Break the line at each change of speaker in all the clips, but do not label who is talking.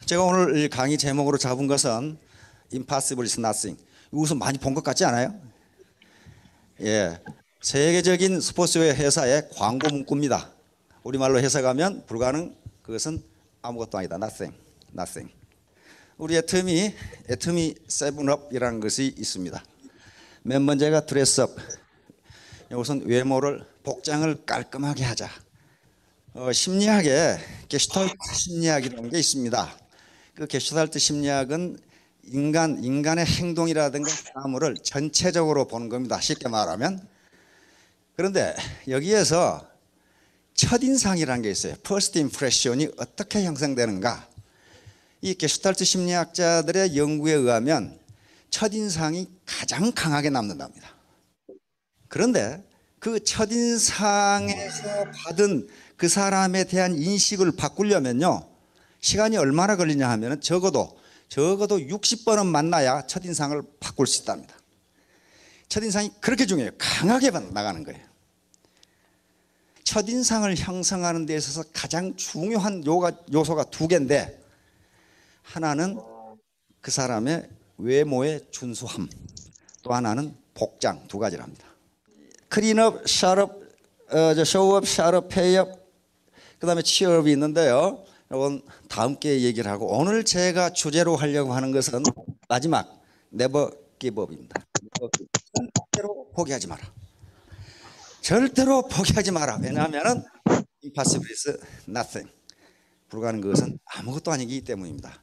제가 오늘 이 강의 제목으로 잡은 것은 Impossible is Nothing. 이것은 많이 본 것 같지 않아요? 예, 세계적인 스포츠웨어 회사의 광고 문구입니다. 우리말로 해석하면 불가능, 그것은 아무것도 아니다. Nothing, nothing. 우리 애터미 세븐업이라는 것이 있습니다. 맨 번째가 드레스업. 이것은 외모를 복장을 깔끔하게 하자. 심리학에 게슈탈트 심리학이라는 게 있습니다. 그 게슈탈트 심리학은 인간의 행동이라든가 사물을 전체적으로 보는 겁니다. 쉽게 말하면. 그런데 여기에서 첫인상이라는 게 있어요. First impression이 어떻게 형성되는가. 이 게슈탈트 심리학자들의 연구에 의하면 첫인상이 가장 강하게 남는답니다. 그런데 그 첫인상에서 받은 그 사람에 대한 인식을 바꾸려면요, 시간이 얼마나 걸리냐 하면 적어도 60번은 만나야 첫인상을 바꿀 수 있답니다. 첫인상이 그렇게 중요해요. 강하게 나가는 거예요. 첫인상을 형성하는 데 있어서 가장 중요한 요소가 두 개인데, 하나는 그 사람의 외모의 준수함, 또 하나는 복장, 두 가지랍니다. 클린업, 샷업, 쇼업, 샷업, 페이업, 그 다음에 치업이 있는데요. 이건 다음 기회에 얘기를 하고, 오늘 제가 주제로 하려고 하는 것은 마지막 never give up입니다. 절대로 포기하지 마라. 절대로 포기하지 마라. 왜냐하면 impossible is nothing. 불가능한 것은 아무것도 아니기 때문입니다.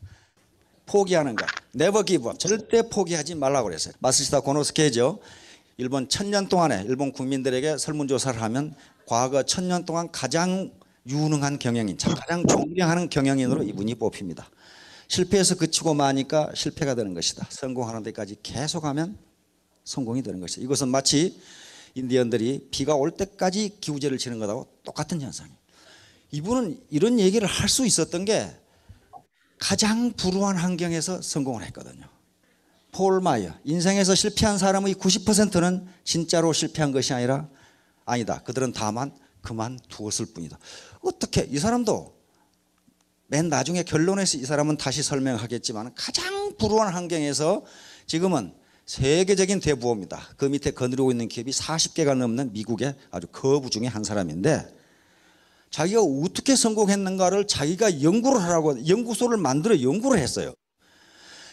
포기하는 것, never give up. 절대 포기하지 말라고 그랬어요. 마스시다 고노스케죠. 일본 1000년 동안에 일본 국민들에게 설문조사를 하면 과거 1000년 동안 가장 유능한 경영인, 가장 존경하는 경영인으로 이분이 뽑힙니다. 실패해서 그치고 마니까 실패가 되는 것이다. 성공하는 데까지 계속하면 성공이 되는 것이다. 이것은 마치 인디언들이 비가 올 때까지 기우제를 치는 것하고 똑같은 현상이에요. 이분은 이런 얘기를 할 수 있었던 게 가장 불우한 환경에서 성공을 했거든요. 폴 마이어, 인생에서 실패한 사람의 90%는 진짜로 실패한 것이 아니다. 그들은 다만 그만두었을 뿐이다. 어떻게, 이 사람도 맨 나중에 결론에서 이 사람은 다시 설명하겠지만 가장 불우한 환경에서 지금은 세계적인 대부호입니다. 그 밑에 거느리고 있는 기업이 40개가 넘는 미국의 아주 거부 중에 한 사람인데, 자기가 어떻게 성공했는가를 자기가 연구를 하라고 연구소를 만들어 연구를 했어요.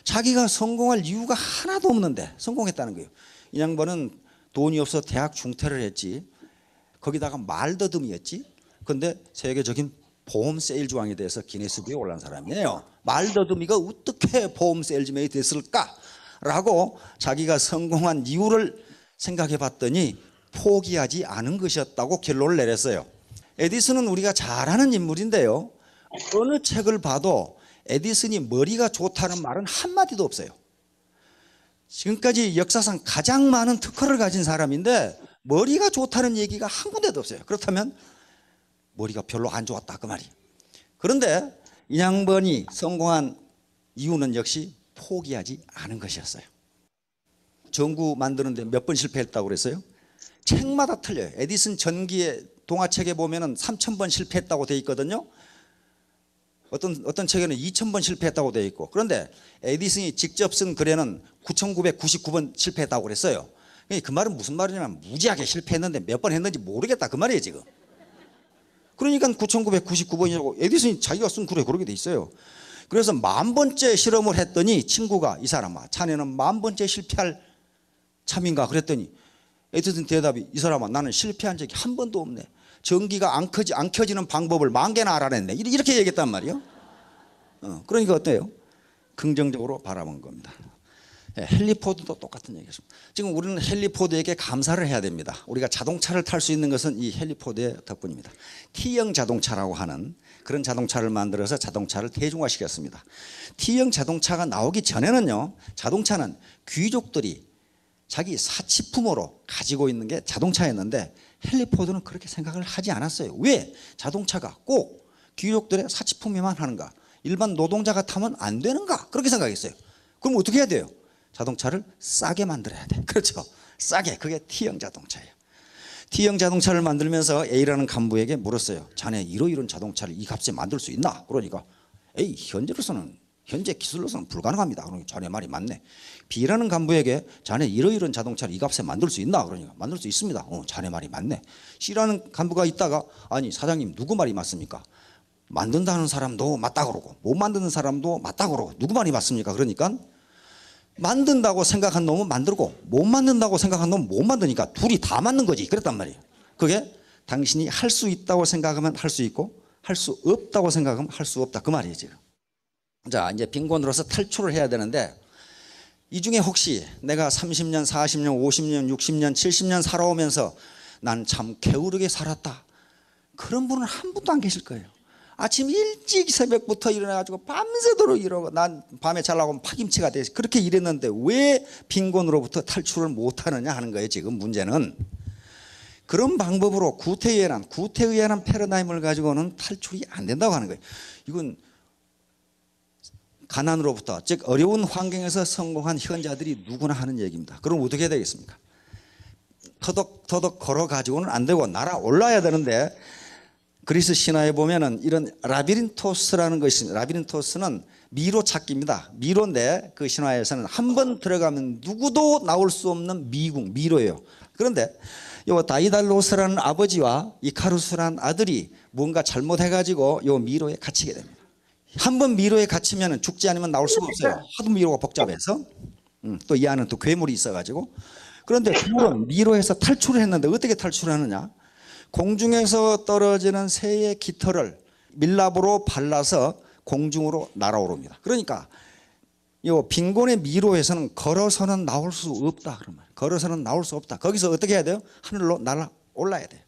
자기가 성공할 이유가 하나도 없는데 성공했다는 거예요. 이 양반은 돈이 없어 대학 중퇴를 했지, 거기다가 말더듬이었지. 그런데 세계적인 보험 세일즈왕에 대해서 기네스북에 올라온 사람이에요. 말더듬이가 어떻게 보험 세일즈맨이 됐을까라고 자기가 성공한 이유를 생각해 봤더니 포기하지 않은 것이었다고 결론을 내렸어요. 에디슨은 우리가 잘 아는 인물인데요, 어느 책을 봐도 에디슨이 머리가 좋다는 말은 한마디도 없어요. 지금까지 역사상 가장 많은 특허를 가진 사람인데 머리가 좋다는 얘기가 한 군데도 없어요. 그렇다면 머리가 별로 안 좋았다 그 말이에요. 그런데 이 양반이 성공한 이유는 역시 포기하지 않은 것이었어요. 전구 만드는데 몇 번 실패했다고 그랬어요? 책마다 틀려요. 에디슨 전기의 동화책에 보면은 3000번 실패했다고 돼 있거든요. 어떤 책에는 2000번 실패했다고 되어 있고, 그런데 에디슨이 직접 쓴 글에는 9999번 실패했다고 그랬어요. 그 말은 무슨 말이냐면 무지하게 실패했는데 몇 번 했는지 모르겠다 그 말이에요 지금. 그러니까 9999번이라고 에디슨이 자기가 쓴 글에 그렇게 돼 있어요. 그래서 10,000번째 실험을 했더니 친구가, 이 사람아 자네는 10,000번째 실패할 참인가 그랬더니 에디슨 대답이, 이 사람아 나는 실패한 적이 한 번도 없네. 전기가 안 켜지는 방법을 10,000개나 알아냈네. 이렇게 얘기했단 말이에요. 그러니까 어때요? 긍정적으로 바라본 겁니다. 헨리 포드도 똑같은 얘기였습니다. 지금 우리는 헨리 포드에게 감사를 해야 됩니다. 우리가 자동차를 탈 수 있는 것은 이 헨리 포드의 덕분입니다. T형 자동차라고 하는 그런 자동차를 만들어서 자동차를 대중화시켰습니다. T형 자동차가 나오기 전에는요, 자동차는 귀족들이 자기 사치품으로 가지고 있는 게 자동차였는데 헨리 포드는 그렇게 생각을 하지 않았어요. 왜? 자동차가 꼭 귀족들의 사치품이만 하는가? 일반 노동자가 타면 안 되는가? 그렇게 생각했어요. 그럼 어떻게 해야 돼요? 자동차를 싸게 만들어야 돼. 그렇죠? 싸게. 그게 T형 자동차예요. T형 자동차를 만들면서 A라는 간부에게 물었어요. 자네 이러이러한 자동차를 이 값에 만들 수 있나? 그러니까 에이, 현재 기술로서는 불가능합니다. 그러니까 자네 말이 맞네. B라는 간부에게 자네 이러이러한 자동차를 이 값에 만들 수 있나? 그러니까 만들 수 있습니다. 자네 말이 맞네. C라는 간부가 있다가 아니 사장님 누구 말이 맞습니까? 만든다는 사람도 맞다 그러고 못 만드는 사람도 맞다 그러고 누구 말이 맞습니까? 그러니까 만든다고 생각한 놈은 만들고 못 만든다고 생각한 놈은 못 만드니까 둘이 다 맞는 거지. 그랬단 말이에요. 그게 당신이 할 수 있다고 생각하면 할 수 있고 할 수 없다고 생각하면 할 수 없다. 그 말이에요 지금. 자, 이제 빈곤으로서 탈출을 해야 되는데 이 중에 혹시 내가 30년, 40년, 50년, 60년, 70년 살아오면서 난 참 게으르게 살았다. 그런 분은 한 분도 안 계실 거예요. 아침 일찍 새벽부터 일어나가지고 밤새도록 이러고 난 밤에 자려고 파김치가 돼서 그렇게 일했는데 왜 빈곤으로부터 탈출을 못하느냐 하는 거예요. 지금 문제는. 그런 방법으로 구태의연한 패러다임을 가지고는 탈출이 안 된다고 하는 거예요. 이건 가난으로부터 즉 어려운 환경에서 성공한 현자들이 누구나 하는 얘기입니다. 그럼 어떻게 해야 되겠습니까? 터덕터덕 걸어가지고는 안 되고 날아올라야 되는데 그리스 신화에 보면은 이런 라비린토스라는 것이 있습니다. 라비린토스는 미로 찾기입니다. 미로인데 그 신화에서는 한 번 들어가면 누구도 나올 수 없는 미로예요. 그런데 요 다이달로스라는 아버지와 이카루스라는 아들이 뭔가 잘못해가지고 요 미로에 갇히게 됩니다. 한 번 미로에 갇히면 죽지 않으면 나올 수가 없어요. 하도 미로가 복잡해서. 또 이 안은 또 괴물이 있어가지고. 그런데 둘은 미로에서 탈출을 했는데 어떻게 탈출하느냐? 공중에서 떨어지는 새의 깃털을 밀랍으로 발라서 공중으로 날아오릅니다. 그러니까 이 빈곤의 미로에서는 걸어서는 나올 수 없다. 그런 말. 걸어서는 나올 수 없다. 거기서 어떻게 해야 돼요? 하늘로 날아 올라야 돼요.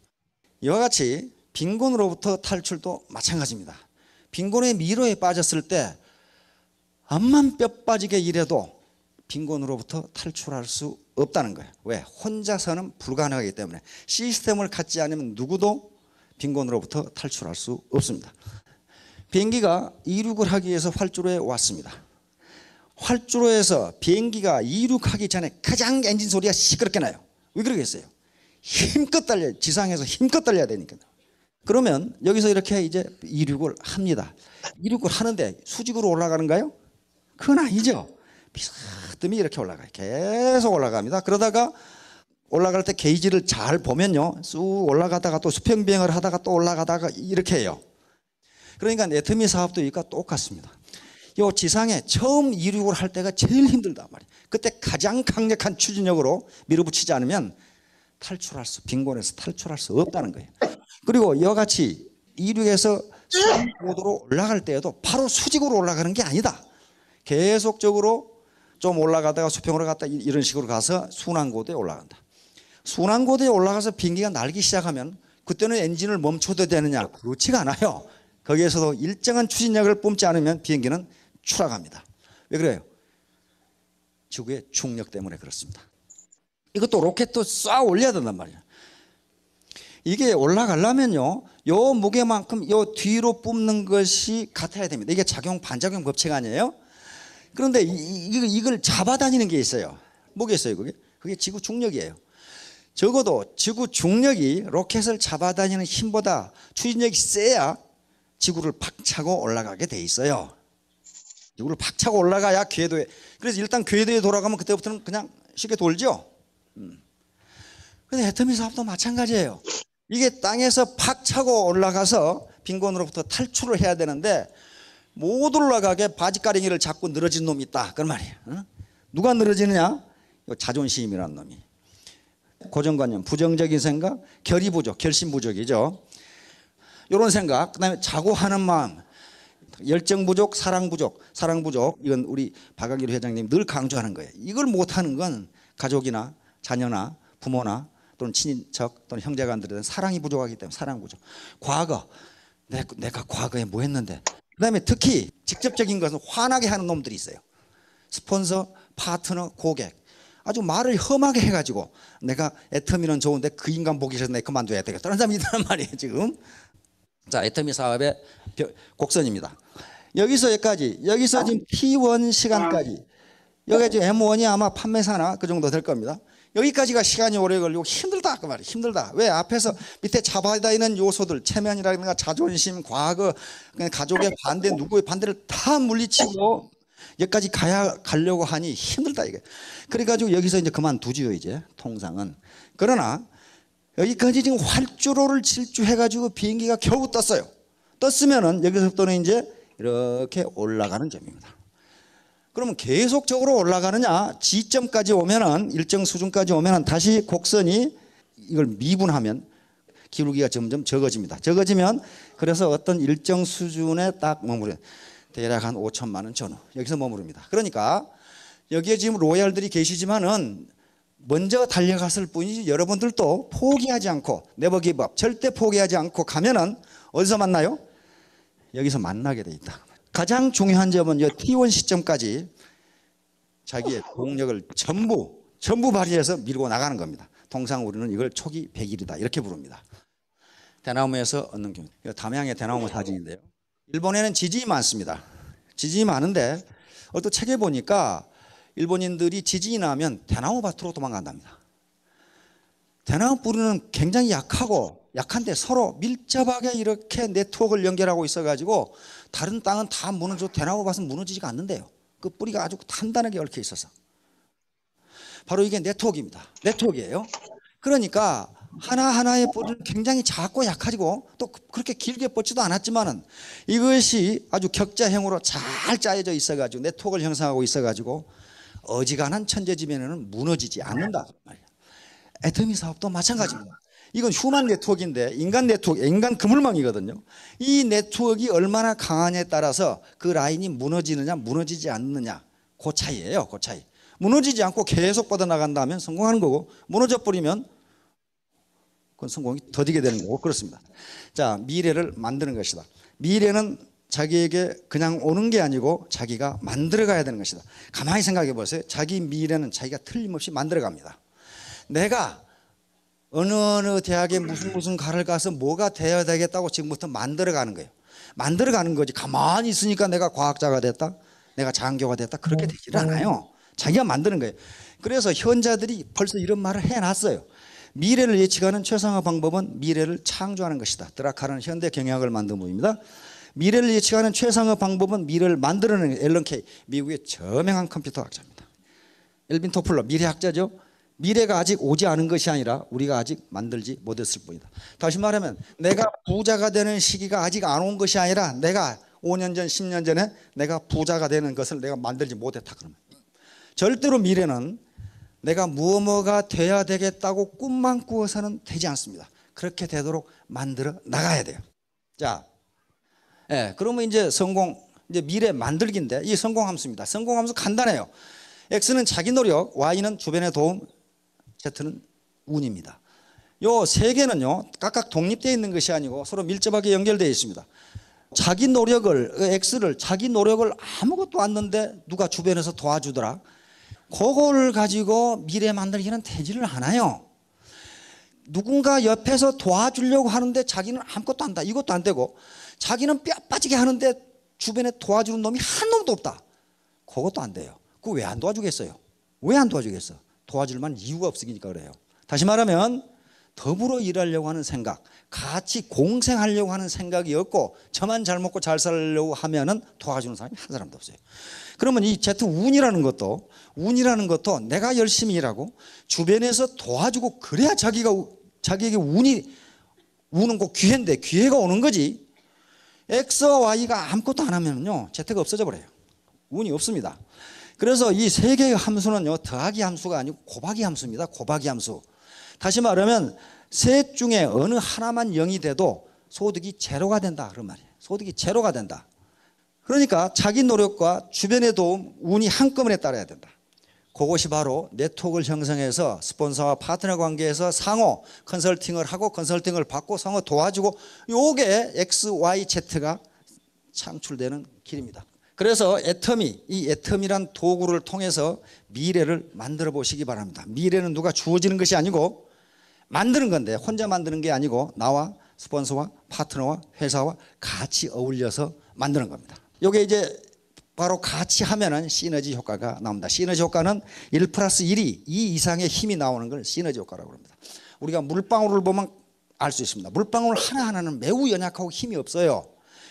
이와 같이 빈곤으로부터 탈출도 마찬가지입니다. 빈곤의 미로에 빠졌을 때 암만 뼈 빠지게 일해도 빈곤으로부터 탈출할 수 없다는 거예요. 왜? 혼자서는 불가능하기 때문에 시스템을 갖지 않으면 누구도 빈곤으로부터 탈출할 수 없습니다. 비행기가 이륙을 하기 위해서 활주로에 왔습니다. 활주로에서 비행기가 이륙하기 전에 가장 엔진 소리가 시끄럽게 나요. 왜 그러겠어요? 힘껏 달려요. 지상에서 힘껏 달려야 되니까. 그러면 여기서 이렇게 이제 이륙을 합니다. 이륙을 하는데 수직으로 올라가는가요? 그건 아니죠. 비스듬히 이렇게 올라가요. 계속 올라갑니다. 그러다가 올라갈 때 게이지를 잘 보면요. 쑥 올라가다가 또 수평비행을 하다가 또 올라가다가 이렇게 해요. 그러니까 애터미 사업도 이거 똑같습니다. 요 지상에 처음 이륙을 할 때가 제일 힘들단 말이에요. 그때 가장 강력한 추진력으로 밀어붙이지 않으면 빈곤에서 탈출할 수 없다는 거예요. 그리고 이와 같이 이륙에서 수직고도로 올라갈 때에도 바로 수직으로 올라가는 게 아니다. 계속적으로 좀 올라가다가 수평으로 갔다 이런 식으로 가서 순환고도에 올라간다. 순환고도에 올라가서 비행기가 날기 시작하면 그때는 엔진을 멈춰도 되느냐? 그렇지가 않아요. 거기에서도 일정한 추진력을 뿜지 않으면 비행기는 추락합니다. 왜 그래요? 지구의 중력 때문에 그렇습니다. 이것도 로켓도 쏴 올려야 된단 말이에요. 이게 올라가려면요, 요 무게만큼 요 뒤로 뿜는 것이 같아야 됩니다. 이게 반작용 법칙 아니에요? 그런데 이걸 잡아다니는 게 있어요. 뭐겠어요, 그게? 그게 지구 중력이에요. 적어도 지구 중력이 로켓을 잡아다니는 힘보다 추진력이 세야 지구를 박차고 올라가게 돼 있어요. 지구를 박차고 올라가야 궤도에. 그래서 일단 궤도에 돌아가면 그때부터는 그냥 쉽게 돌죠. 근데 애터미 사업도 마찬가지예요. 이게 땅에서 팍 차고 올라가서 빈곤으로부터 탈출을 해야 되는데 못 올라가게 바지가랭이를 잡고 늘어진 놈이 있다. 그런 말이에요. 누가 늘어지느냐? 자존심이라는 놈이. 고정관념, 부정적인 생각, 결의 부족, 결심 부족이죠. 이런 생각, 그다음에 자고하는 마음, 열정 부족, 사랑 부족. 이건 우리 박광길 회장님 늘 강조하는 거예요. 이걸 못하는 건 가족이나 자녀나 부모나 또는 친인척 또는 형제간들에 사랑이 부족하기 때문에 사랑 부족. 과거, 내가 과거에 뭐 했는데. 그다음에 특히 직접적인 것은 화나게 하는 놈들이 있어요. 스폰서, 파트너, 고객. 아주 말을 험하게 해가지고 내가 애터미는 좋은데 그 인간 보기 싫어서 내가 그만둬야 되겠다. 그런 사람이 있단 말이에요 지금. 자, 애터미 사업의 곡선입니다. 여기서 여기까지. 여기서 지금 T1 시간까지. 여기가 지금 M1이 아마 판매사나 그 정도 될 겁니다. 여기까지가 시간이 오래 걸리고 힘들다 그 말이에요. 힘들다. 왜? 앞에서 밑에 잡아다 있는 요소들, 체면이라든가 자존심, 과거, 가족의 반대, 누구의 반대를 다 물리치고 여기까지 가려고 하니 힘들다 이게. 그래가지고 여기서 이제 그만두지요 이제 통상은. 그러나 여기까지 지금 활주로를 질주해가지고 비행기가 겨우 떴어요. 떴으면은 여기서부터는 이제 이렇게 올라가는 점입니다. 그러면 계속적으로 올라가느냐? 지점까지 오면은 일정 수준까지 오면은 다시 곡선이 이걸 미분하면 기울기가 점점 적어집니다. 적어지면 그래서 어떤 일정 수준에 딱 머무르요. 대략 한 5천만 원 전후 여기서 머무릅니다. 그러니까 여기에 지금 로얄들이 계시지만은 먼저 달려갔을 뿐이지 여러분들도 포기하지 않고 네버 기브업 절대 포기하지 않고 가면은 어디서 만나요? 여기서 만나게 돼 있다. 가장 중요한 점은 이 T1 시점까지 자기의 동력을 전부 발휘해서 밀고 나가는 겁니다. 통상 우리는 이걸 초기 100일이다 이렇게 부릅니다. 대나무에서 얻는 경우. 이거 담양의 대나무 사진인데요. 일본에는 지진이 많습니다. 지진이 많은데 어떤 책에 보니까 일본인들이 지진이 나면 대나무 밭으로 도망간답니다. 대나무 뿌리는 굉장히 약한데 서로 밀접하게 이렇게 네트워크를 연결하고 있어가지고 다른 땅은 다 무너져 대나무 밭은 무너지지가 않는데요. 그 뿌리가 아주 단단하게 얽혀 있어서. 바로 이게 네트워크입니다. 네트워크예요. 그러니까 하나하나의 뿌리는 굉장히 작고 약하지고 또 그렇게 길게 뻗지도 않았지만은 이것이 아주 격자형으로 잘 짜여져 있어가지고 네트워크를 형성하고 있어가지고 어지간한 천재지변에는 무너지지 않는다. 애터미 사업도 마찬가지입니다. 이건 휴먼 네트워크인데 인간 네트워크, 인간 그물망이거든요. 이 네트워크가 얼마나 강하냐에 따라서 그 라인이 무너지느냐 무너지지 않느냐 그 차이예요. 그 차이. 무너지지 않고 계속 뻗어나간다면 성공하는 거고 무너져 버리면 그건 성공이 더디게 되는 거고 그렇습니다. 자, 미래를 만드는 것이다. 미래는 자기에게 그냥 오는 게 아니고 자기가 만들어 가야 되는 것이다. 가만히 생각해 보세요. 자기 미래는 자기가 틀림없이 만들어 갑니다. 내가 어느 대학에 무슨 과를 가서 뭐가 되어야 되겠다고 지금부터 만들어 가는 거예요. 만들어 가는 거지. 가만히 있으니까 내가 과학자가 됐다, 내가 장교가 됐다 그렇게 되질 않아요. 자기가 만드는 거예요. 그래서 현자들이 벌써 이런 말을 해놨어요. 미래를 예측하는 최상의 방법은 미래를 창조하는 것이다. 드라카르는 현대 경영학을 만든 분입니다. 미래를 예측하는 최상의 방법은 미래를 만들어내는 앨런 케이, 미국의 저명한 컴퓨터 학자입니다. 엘빈 토플러 미래학자죠. 미래가 아직 오지 않은 것이 아니라 우리가 아직 만들지 못했을 뿐이다. 다시 말하면 내가 부자가 되는 시기가 아직 안 온 것이 아니라 내가 5년 전 10년 전에 내가 부자가 되는 것을 내가 만들지 못했다. 그러면 절대로 미래는 내가 무엇가 돼야 되겠다고 꿈만 꾸어서는 되지 않습니다. 그렇게 되도록 만들어 나가야 돼요. 자, 그러면 이제 이제 미래 만들기인데 이 성공함수입니다. 성공함수 간단해요. X는 자기 노력, Y는 주변의 도움, Z는 운입니다. 요 세 개는요 각각 독립되어 있는 것이 아니고 서로 밀접하게 연결되어 있습니다. 자기 노력을 X를 자기 노력을 아무것도 안 넣는데 누가 주변에서 도와주더라. 그걸 가지고 미래 만들기는 되지를 않아요. 누군가 옆에서 도와주려고 하는데 자기는 아무것도 안 한다. 이것도 안 되고 자기는 뼈 빠지게 하는데 주변에 도와주는 놈이 한 놈도 없다. 그것도 안 돼요. 그거 왜 안 도와주겠어요? 왜 안 도와주겠어? 도와줄 만한 이유가 없으니까 그래요. 다시 말하면 더불어 일하려고 하는 생각, 같이 공생하려고 하는 생각이 없고 저만 잘 먹고 잘 살려고 하면은 도와주는 사람이 한 사람도 없어요. 그러면 이 Z 운이라는 것도 내가 열심히 일하고 주변에서 도와주고 그래야 자기에게 운이 우는 거 기회인데 기회가 오는 거지. X와 Y가 아무것도 안 하면요 Z가 없어져 버려요. 운이 없습니다. 그래서 이 세 개의 함수는요 더하기 함수가 아니고 곱하기 함수입니다. 곱하기 함수. 다시 말하면 셋 중에 어느 하나만 0이 돼도 소득이 제로가 된다 그런 말이에요. 소득이 제로가 된다. 그러니까 자기 노력과 주변의 도움, 운이 한꺼번에 따라야 된다. 그것이 바로 네트워크를 형성해서 스폰서와 파트너 관계에서 상호 컨설팅을 하고 컨설팅을 받고 상호 도와주고 요게 X, Y, Z가 창출되는 길입니다. 그래서 이 애터미란 도구를 통해서 미래를 만들어 보시기 바랍니다. 미래는 누가 주어지는 것이 아니고 만드는 건데 혼자 만드는 게 아니고 나와 스폰서와 파트너와 회사와 같이 어울려서 만드는 겁니다. 이게 이제 바로 같이 하면은 시너지 효과가 나옵니다. 시너지 효과는 1 플러스 1이 2 이상의 힘이 나오는 걸 시너지 효과라고 합니다. 우리가 물방울을 보면 알 수 있습니다. 물방울 하나하나는 매우 연약하고 힘이 없어요.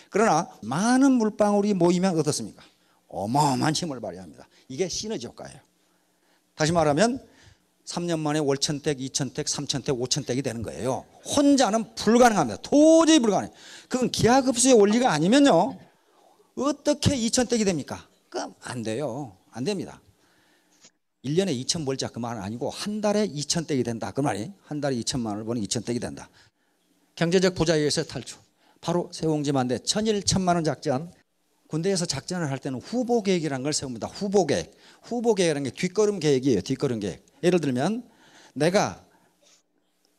그러나 많은 물방울이 모이면 어떻습니까? 어마어마한 힘을 발휘합니다. 이게 시너지 효과예요. 다시 말하면 3년 만에 월천택, 2천택, 3천택, 5천택이 되는 거예요. 혼자는 불가능합니다. 도저히 불가능해요. 그건 기하급수의 원리가 아니면요, 어떻게 2천택이 됩니까? 그럼 안 돼요. 안 됩니다. 1년에 2천 벌자 그 말은 아니고 한 달에 2천택이 된다 그 말이. 한 달에 2천만 원을 버는 2천택이 된다. 경제적 부자유에서 탈출. 바로 세옹지만대 천일 천만 원 작전. 군대에서 작전을 할 때는 후보 계획이라는 걸 세웁니다. 후보 계획. 후보 계획이라는 게 뒷걸음 계획이에요. 뒷걸음 계획. 예를 들면 내가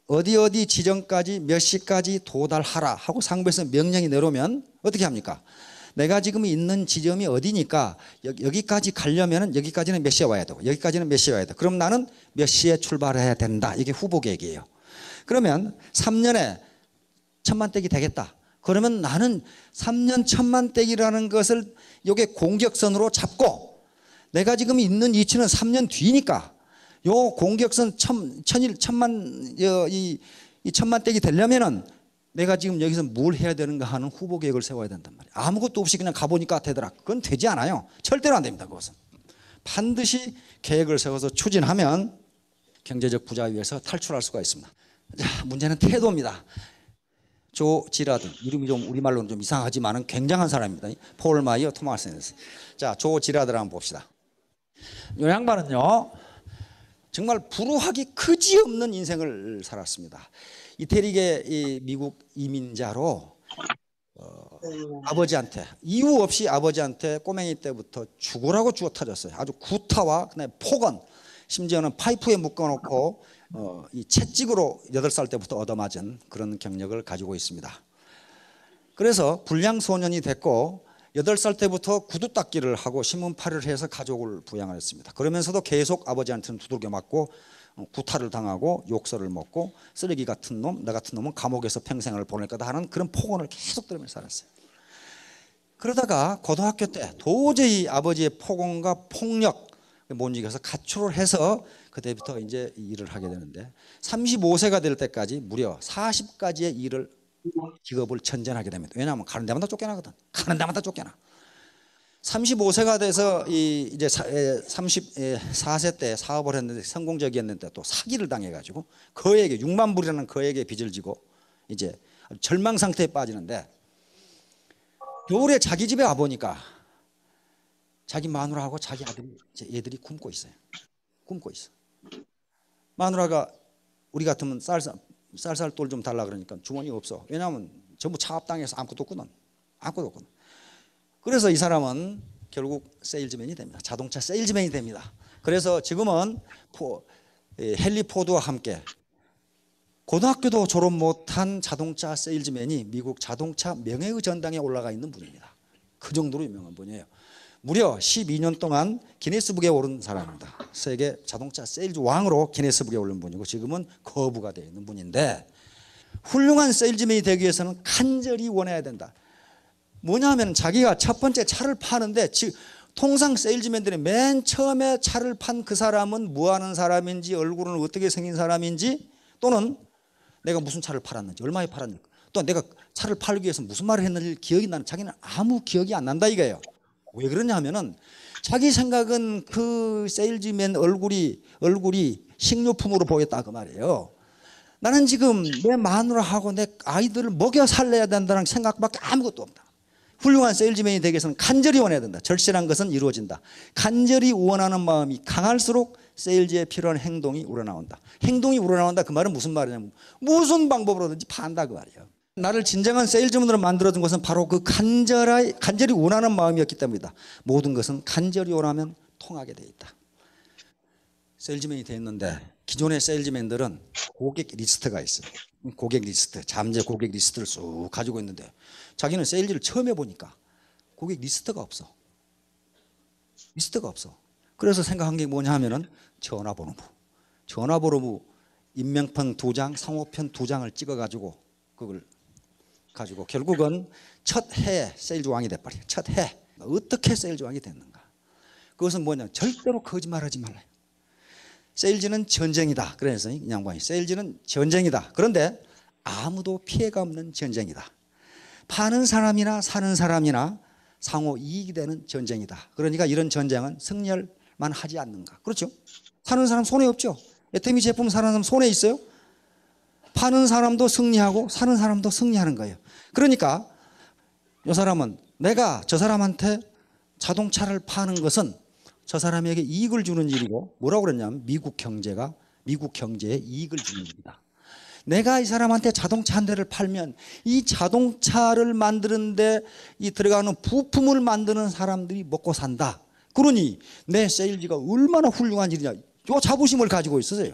어디 지점까지 몇 시까지 도달하라 하고 상부에서 명령이 내려오면 어떻게 합니까? 내가 지금 있는 지점이 어디니까 여기까지 가려면 여기까지는 몇 시에 와야 되고 여기까지는 몇 시에 와야 돼. 그럼 나는 몇 시에 출발해야 된다. 이게 후보 계획이에요. 그러면 3년에 1000만떼기 되겠다. 그러면 나는 3년 1000만떼기라는 것을 이게 공격선으로 잡고 내가 지금 있는 위치는 3년 뒤니까 요 공격선 1000만 이 1000만떼기 되려면은 내가 지금 여기서 뭘 해야 되는가 하는 후보 계획을 세워야 된단 말이에요. 아무것도 없이 그냥 가보니까 되더라. 그건 되지 않아요. 절대로 안 됩니다. 그것은 반드시 계획을 세워서 추진하면 경제적 부자유에서 탈출할 수가 있습니다. 자, 문제는 태도입니다. 조 지라드, 이름이 좀 우리말로는 좀 이상하지만은 굉장한 사람입니다. 폴 마이어, 토마스 앤더슨. 자, 조 지라드를 한번 봅시다. 이 양반은요, 정말 불우하기 그지없는 인생을 살았습니다. 이태리계 이 미국 이민자로 아버지한테 이유 없이 아버지한테 꼬맹이 때부터 죽으라고 죽어 터졌어요. 아주 구타와 그다음에 폭언, 심지어는 파이프에 묶어놓고 이 채찍으로 8살 때부터 얻어맞은 그런 경력을 가지고 있습니다. 그래서 불량 소년이 됐고 8살 때부터 구두 닦기를 하고 신문팔이를 해서 가족을 부양했습니다. 그러면서도 계속 아버지한테는 두들겨 맞고 구타를 당하고 욕설을 먹고 쓰레기 같은 놈, 나 같은 놈은 감옥에서 평생을 보낼 거다 하는 그런 폭언을 계속 들으면서 살았어요. 그러다가 고등학교 때 도저히 아버지의 폭언과 폭력 못 이겨서 가출을 해서 그때부터 이제 일을 하게 되는데 35세가 될 때까지 무려 40가지의 일을 직업을 전전하게 됩니다. 왜냐하면 가는 데마다 쫓겨나거든. 가는 데마다 쫓겨나. 35세가 돼서 이제 34세 때 사업을 했는데 성공적이었는데 또 사기를 당해가지고 거액의 6만 불이라는 거액의 빚을 지고 이제 절망 상태에 빠지는데 겨울에 자기 집에 와 보니까 자기 마누라하고 자기 아들이 얘들이 굶고 있어요. 굶고 있어. 마누라가 우리 같으면 쌀쌀돌 좀 달라 그러니까 주머니 없어. 왜냐하면 전부 차압당해서 아무것도 없거든. 아무것도 없거든. 그래서 이 사람은 결국 세일즈맨이 됩니다. 자동차 세일즈맨이 됩니다. 그래서 지금은 헨리 포드와 함께 고등학교도 졸업 못한 자동차 세일즈맨이 미국 자동차 명예의 전당에 올라가 있는 분입니다. 그 정도로 유명한 분이에요. 무려 12년 동안 기네스북에 오른 사람입니다. 세계 자동차 세일즈 왕으로 기네스북에 오른 분이고 지금은 거부가 되어 있는 분인데 훌륭한 세일즈맨이 되기 위해서는 간절히 원해야 된다. 뭐냐면 자기가 첫 번째 차를 파는데 통상 세일즈맨들이 맨 처음에 차를 판 그 사람은 뭐 하는 사람인지 얼굴은 어떻게 생긴 사람인지 또는 내가 무슨 차를 팔았는지 얼마에 팔았는지 또 내가 차를 팔기 위해서 무슨 말을 했는지 기억이 나는 자기는 아무 기억이 안 난다 이거예요. 왜 그러냐 하면은 자기 생각은 그 세일즈맨 얼굴이 식료품으로 보였다 그 말이에요. 나는 지금 내 마누라하고 내 아이들을 먹여 살려야 된다는 생각밖에 아무것도 없다. 훌륭한 세일즈맨이 되기 위해서는 간절히 원해야 된다. 절실한 것은 이루어진다. 간절히 원하는 마음이 강할수록 세일즈에 필요한 행동이 우러나온다. 행동이 우러나온다 그 말은 무슨 말이냐면 무슨 방법으로든지 판다 그 말이에요. 나를 진정한 세일즈맨으로 만들어준 것은 바로 그 간절히 원하는 마음이었기 때문이다. 모든 것은 간절히 원하면 통하게 돼 있다. 세일즈맨이 돼 있는데 기존의 세일즈맨들은 고객 리스트가 있어요. 고객 리스트, 잠재 고객 리스트를 쑥 가지고 있는데 자기는 세일즈를 처음 해보니까 고객 리스트가 없어. 리스트가 없어. 그래서 생각한 게 뭐냐 하면은 전화번호부 인명편 2장, 상호편 2장을 찍어가지고 그걸 가지고 결국은 첫 해 세일즈 왕이 돼버려요. 첫 해 어떻게 세일즈 왕이 됐는가? 그것은 뭐냐? 절대로 거짓말하지 말라요. 세일즈는 전쟁이다. 그래서 이 양반이 세일즈는 전쟁이다. 그런데 아무도 피해가 없는 전쟁이다. 파는 사람이나 사는 사람이나 상호 이익이 되는 전쟁이다. 그러니까 이런 전쟁은 승리만 하지 않는가. 그렇죠? 사는 사람 손해 없죠. 애터미 제품 사는 사람 손해 있어요? 파는 사람도 승리하고 사는 사람도 승리하는 거예요. 그러니까 이 사람은 내가 저 사람한테 자동차를 파는 것은 저 사람에게 이익을 주는 일이고 뭐라고 그랬냐면 미국 경제에 이익을 주는 일이다. 내가 이 사람한테 자동차 한 대를 팔면 이 자동차를 만드는데 이 들어가는 부품을 만드는 사람들이 먹고 산다. 그러니 내 세일즈가 얼마나 훌륭한 일이냐. 요 자부심을 가지고 있어요.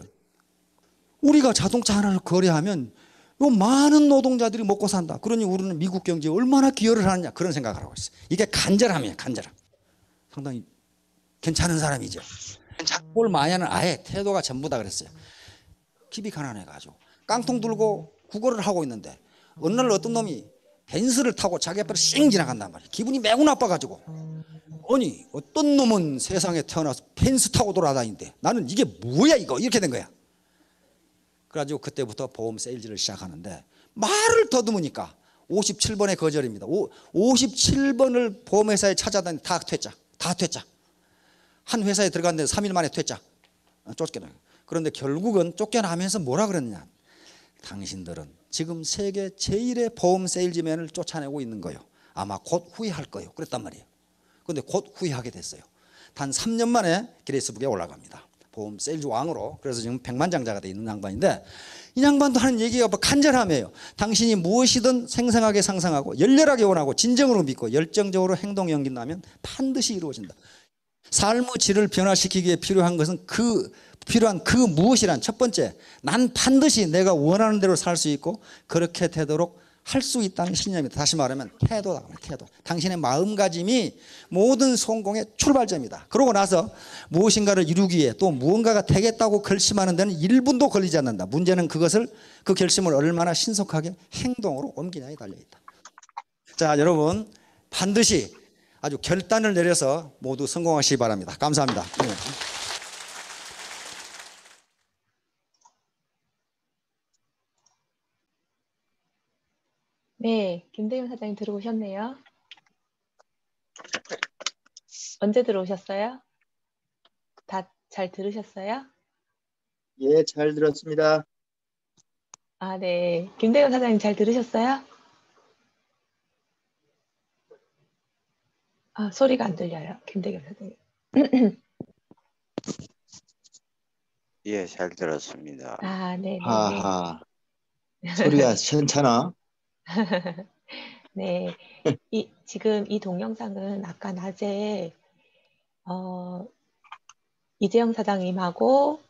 우리가 자동차 하나를 거래하면 요 많은 노동자들이 먹고 산다. 그러니 우리는 미국 경제에 얼마나 기여를 하느냐 그런 생각을 하고 있어요. 이게 간절함이에요. 간절함. 상당히 괜찮은 사람이죠. 꼴 마야는 아예 태도가 전부다 그랬어요. 킵이 가난해가지고 깡통 들고 구걸을 하고 있는데 어느 날 어떤 놈이 벤츠를 타고 자기 앞으로 씩 지나간단 말이에요. 기분이 매우 나빠가지고 아니 어떤 놈은 세상에 태어나서 벤츠 타고 돌아다니는데 나는 이게 뭐야 이거 이렇게 된 거야. 그래가지고 그때부터 보험 세일즈를 시작하는데 말을 더듬으니까 57번의 거절입니다. 57번을 보험회사에 찾아다니 다 퇴짜. 다 퇴짜. 한 회사에 들어갔는데 3일 만에 퇴짜. 쫓겨나요. 그런데 결국은 쫓겨나면서 뭐라 그랬냐. 당신들은 지금 세계 제1의 보험 세일즈맨을 쫓아내고 있는 거예요. 아마 곧 후회할 거예요. 그랬단 말이에요. 그런데 곧 후회하게 됐어요. 단 3년 만에 기네스북에 올라갑니다. 보험 세일즈 왕으로. 그래서 지금 백만장자가 되어 있는 양반인데 이 양반도 하는 얘기가 간절함이에요. 당신이 무엇이든 생생하게 상상하고 열렬하게 원하고 진정으로 믿고 열정적으로 행동 연긴다면 반드시 이루어진다. 삶의 질을 변화시키기 위해 필요한 것은 필요한 그 무엇이란 첫 번째, 난 반드시 내가 원하는 대로 살 수 있고 그렇게 되도록 할 수 있다는 신념이다. 다시 말하면 태도다. 태도. 당신의 마음가짐이 모든 성공의 출발점이다. 그러고 나서 무엇인가를 이루기 위해 또 무언가가 되겠다고 결심하는 데는 1분도 걸리지 않는다. 문제는 그 결심을 얼마나 신속하게 행동으로 옮기냐에 달려있다. 자, 여러분 반드시 아주 결단을 내려서 모두 성공하시기 바랍니다. 감사합니다.
네, 김대윤 사장님 들어오셨네요. 언제 들어오셨어요? 다 잘 들으셨어요?
예, 잘 들었습니다.
아, 네. 김대윤 사장님 잘 들으셨어요? 아, 소리가 안 들려요. 김대윤 사장님.
예, 잘 들었습니다.
아, 네네네.
하하, 소리가 시원찮아?
네. 지금 이 동영상은 아까 낮에, 이재영 사장님하고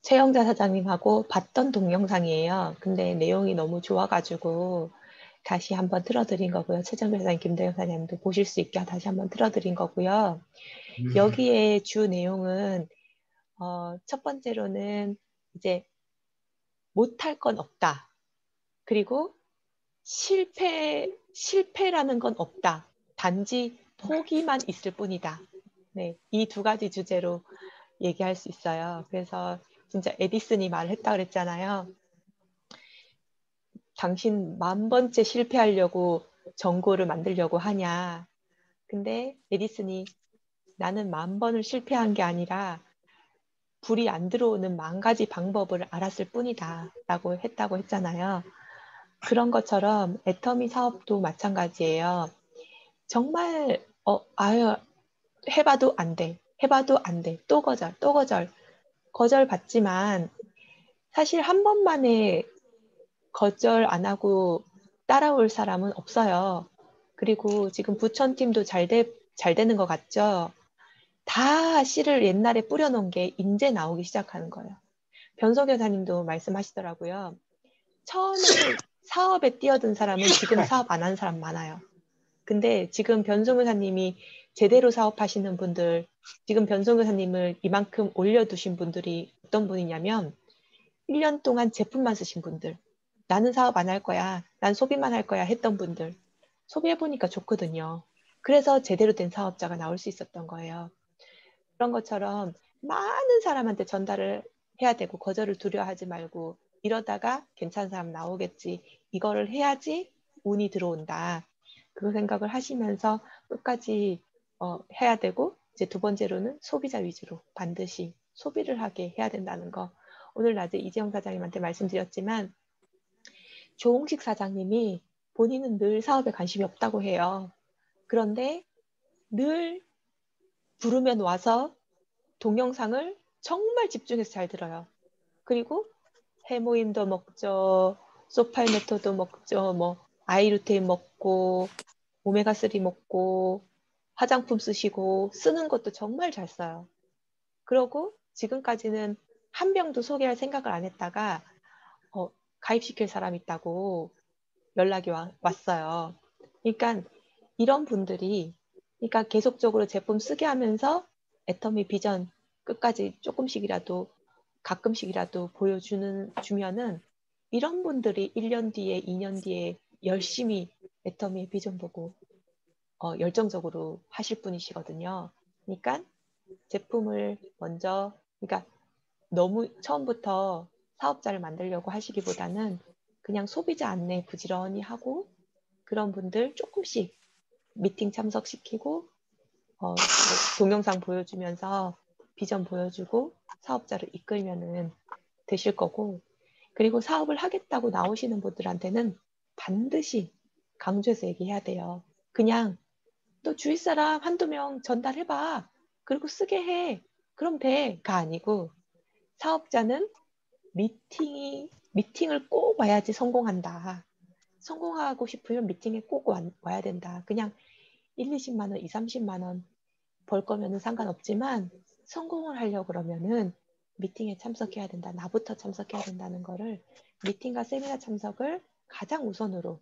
최영자 사장님하고 봤던 동영상이에요. 근데 내용이 너무 좋아가지고 다시 한번 틀어드린 거고요. 최정배 사장님, 김대영 사장님도 보실 수 있게 다시 한번 틀어드린 거고요. 여기에 주 내용은 첫 번째로는 이제 못할 건 없다. 그리고 실패라는 건 없다. 단지 포기만 있을 뿐이다. 네, 이 두 가지 주제로 얘기할 수 있어요. 그래서 진짜 에디슨이 말을 했다 그랬잖아요. 당신 10,000번째 실패하려고 전고를 만들려고 하냐. 근데 에디슨이 나는 10,000번을 실패한 게 아니라 불이 안 들어오는 10,000가지 방법을 알았을 뿐이다 라고 했다고 했잖아요. 그런 것처럼 애터미 사업도 마찬가지예요. 정말 해봐도 안 돼. 해봐도 안 돼. 또 거절, 또 거절. 거절 받지만 사실 한 번만에 거절 안 하고 따라올 사람은 없어요. 그리고 지금 부천팀도 잘 되는 것 같죠? 다 씨를 옛날에 뿌려놓은 게 이제 나오기 시작하는 거예요. 변석 여사님도 말씀하시더라고요. 처음에 사업에 뛰어든 사람은 지금 사업 안 하는 사람 많아요. 근데 지금 변석 여사님이 제대로 사업하시는 분들, 지금 변석 여사님을 이만큼 올려두신 분들이 어떤 분이냐면 1년 동안 제품만 쓰신 분들, 나는 사업 안 할 거야, 난 소비만 할 거야 했던 분들, 소비해보니까 좋거든요. 그래서 제대로 된 사업자가 나올 수 있었던 거예요. 그런 것처럼 많은 사람한테 전달을 해야 되고 거절을 두려워하지 말고 이러다가 괜찮은 사람 나오겠지. 이거를 해야지 운이 들어온다. 그 생각을 하시면서 끝까지 해야 되고 이제 두 번째로는 소비자 위주로 반드시 소비를 하게 해야 된다는 거. 오늘 낮에 이재용 사장님한테 말씀드렸지만 조홍식 사장님이 본인은 늘 사업에 관심이 없다고 해요. 그런데 늘 부르면 와서 동영상을 정말 집중해서 잘 들어요. 그리고 해모임도 먹죠. 소팔메토도 먹죠. 뭐 아이루테인 먹고 오메가3 먹고 화장품 쓰시고 쓰는 것도 정말 잘 써요. 그러고 지금까지는 한 병도 소개할 생각을 안 했다가 가입시킬 사람 있다고 연락이 왔어요. 그러니까 이런 분들이 그러니까 계속적으로 제품 쓰게 하면서 애터미 비전 끝까지 조금씩이라도 가끔씩이라도 보여주면은 이런 분들이 1년 뒤에 2년 뒤에 열심히 애터미의 비전 보고 열정적으로 하실 분이시거든요. 그러니까 제품을 먼저 그러니까 너무 처음부터 사업자를 만들려고 하시기보다는 그냥 소비자 안내 부지런히 하고 그런 분들 조금씩 미팅 참석시키고 뭐 동영상 보여주면서 비전 보여주고 사업자를 이끌면은 되실 거고 그리고 사업을 하겠다고 나오시는 분들한테는 반드시 강조해서 얘기해야 돼요. 그냥 너 주위 사람 한두 명 전달해봐. 그리고 쓰게 해. 그럼 돼.가 아니고 사업자는 미팅을 꼭 와야지 성공한다. 성공하고 싶으면 미팅에 꼭 와야 된다. 그냥 1, 20만 원, 2, 30만 원 벌 거면은 상관없지만 성공을 하려고 그러면은 미팅에 참석해야 된다. 나부터 참석해야 된다는 거를 미팅과 세미나 참석을 가장 우선으로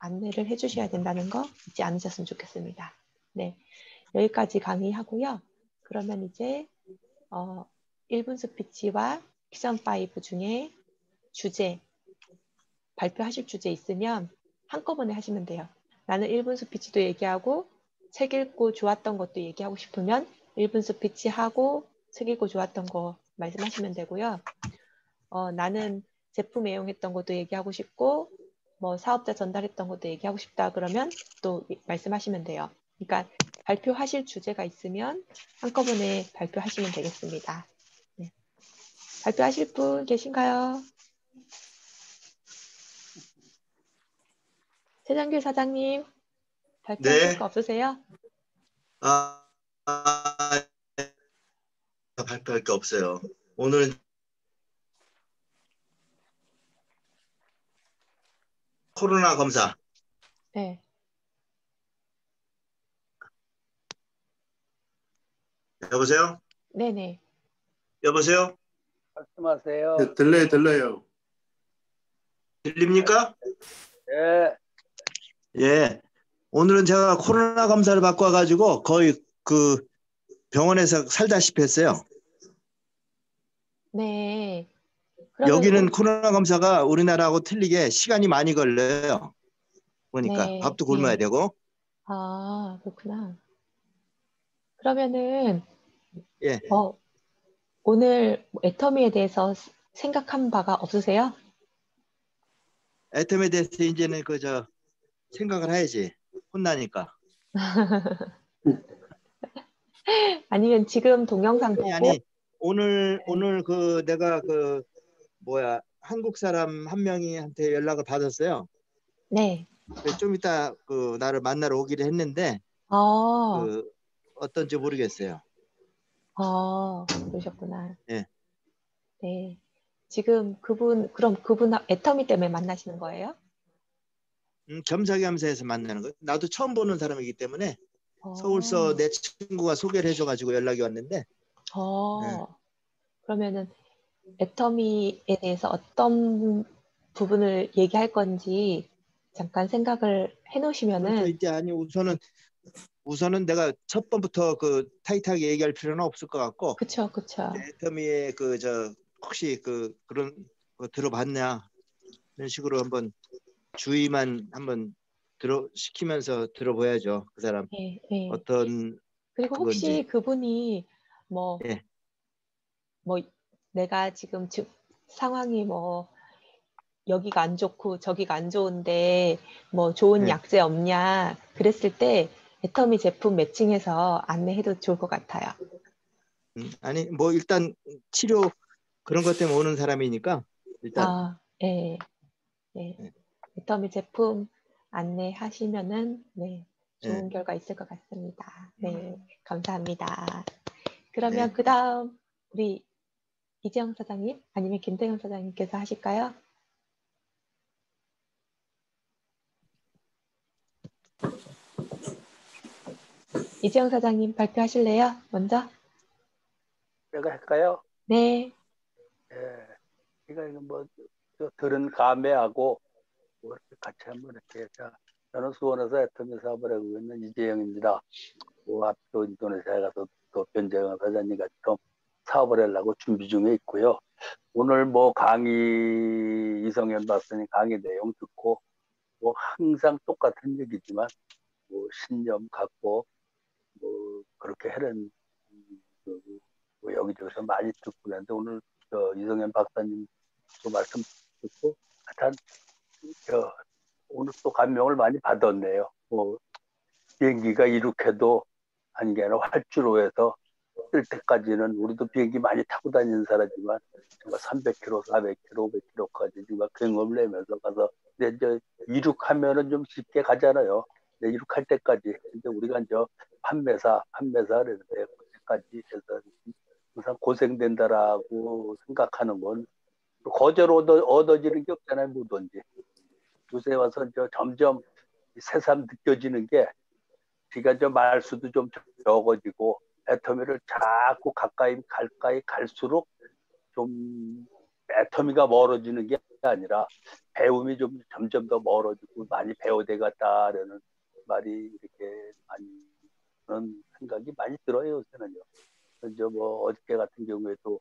안내를 해주셔야 된다는 거 잊지 않으셨으면 좋겠습니다. 네, 여기까지 강의하고요. 그러면 이제 1분 스피치와 퀴션 5 중에 발표하실 주제 있으면 한꺼번에 하시면 돼요. 나는 1분 스피치도 얘기하고 책 읽고 좋았던 것도 얘기하고 싶으면 1분 스피치 하고 책 읽고 좋았던 거 말씀하시면 되고요. 나는 제품 애용했던 것도 얘기하고 싶고 뭐 사업자 전달했던 것도 얘기하고 싶다 그러면 또 말씀하시면 돼요. 그러니까 발표하실 주제가 있으면 한꺼번에 발표하시면 되겠습니다. 네. 발표하실 분 계신가요? 최장길 사장님 발표하실
네.
거 없으세요?
발표할 게 없어요. 오늘은 코로나 검사.
네.
여보세요?
네네.
여보세요?
말씀하세요. 들려요.
들립니까?
예,
예. 오늘은 제가 코로나 검사를 받고 와가지고 거의 그 병원에서 살다시피 했어요.
네. 그러면
여기는 코로나 검사가 우리나라하고 틀리게 시간이 많이 걸려요. 보니까
네,
밥도 굶어야
네.
되고.
아, 그렇구나. 그러면은
예.
오늘 애터미에 대해서 생각한 바가 없으세요?
애텀에 대해서 이제는 생각을 해야지. 혼나니까.
아니면 지금 동영상 보고
아니 오늘 내가 한국 사람 한 명이한테 연락을 받았어요.
네.
좀 이따 나를 만나러 오기로 했는데
어,
어떤지 모르겠어요.
그러셨구나.
예.
네. 지금 그분 애터미 때문에 만나시는 거예요?
겸사겸사해서 만나는 거예요. 나도 처음 보는 사람이기 때문에
어,
서울서 내 친구가 소개를 해줘가지고 연락이 왔는데. 예.
그러면은 애터미에 대해서 어떤 부분을 얘기할 건지 잠깐 생각을 해놓으시면은
그렇죠. 이제 우선은 내가 첫 번부터 타이트하게 얘기할 필요는 없을 것 같고.
그쵸.
애터미의 혹시 그런 거 들어봤냐 이런 식으로 한번 주의만 한번 시키면서 들어봐야죠. 그 사람
예, 예.
어떤
그리고 혹시
그건지.
그분이 뭐,
예.
뭐 내가 지금 상황이 뭐 여기가 안 좋고 저기가 안 좋은데 뭐 좋은
예.
약재 없냐 그랬을 때 애터미 제품 매칭해서 안내해도 좋을 것 같아요.
아니 뭐 일단 치료 그런 것 때문에 오는 사람이니까 일단
예, 예.
예.
애터미 제품 안내하시면은 네, 좋은
예.
결과 있을 것 같습니다. 네, 감사합니다. 그러면
네.
그다음 우리 이재영 사장님 아니면 김태경 사장님께서 하실까요? 이재영 사장님 발표하실래요? 먼저?
제가 할까요?
네.
예. 이거 뭐 들은 감회하고 뭐 이렇게 같이 한번 이렇게 저는 수원에서 애터미 사업을 하고 있는 이재영입니다. 뭐 앞으로 인도네시아에 가서 또 변재영 사장님 같이 사업을 하려고 준비 중에 있고요. 오늘 뭐 강의 이성현 박사님 강의 내용 듣고 뭐 항상 똑같은 얘기지만 뭐 신념 갖고 뭐 그렇게 하는 뭐 여기저기서 많이 듣고 그랬는데 오늘 이성현 박사님 그 말씀 듣고 하여튼 오늘 또 감명을 많이 받았네요. 뭐 비행기가 이륙해도 한 게 아니라 활주로에서 뜰 때까지는 우리도 비행기 많이 타고 다니는 사람이지만 정말 300km, 400km, 500km까지 정말 경험을 내면서 가서 근데 이제 이륙하면은 좀 쉽게 가잖아요. 근데 이륙할 때까지 근데 우리가 이제 판매사 그랬는데 그때까지 해서 항상 고생된다라고 생각하는 건 거절 얻어지는 게 없잖아요, 뭐든지. 요새 와서 이제 점점 새삼 느껴지는 게 지가 저 말수도 좀 적어지고 애터미를 자꾸 가까이 갈수록 좀 애터미가 멀어지는 게 아니라 배움이 좀 점점 더 멀어지고 많이 배워돼 갔다라는 말이 이렇게 많이 그런 생각이 많이 들어요 요새는요. 그래서 뭐 어저께 같은 경우에도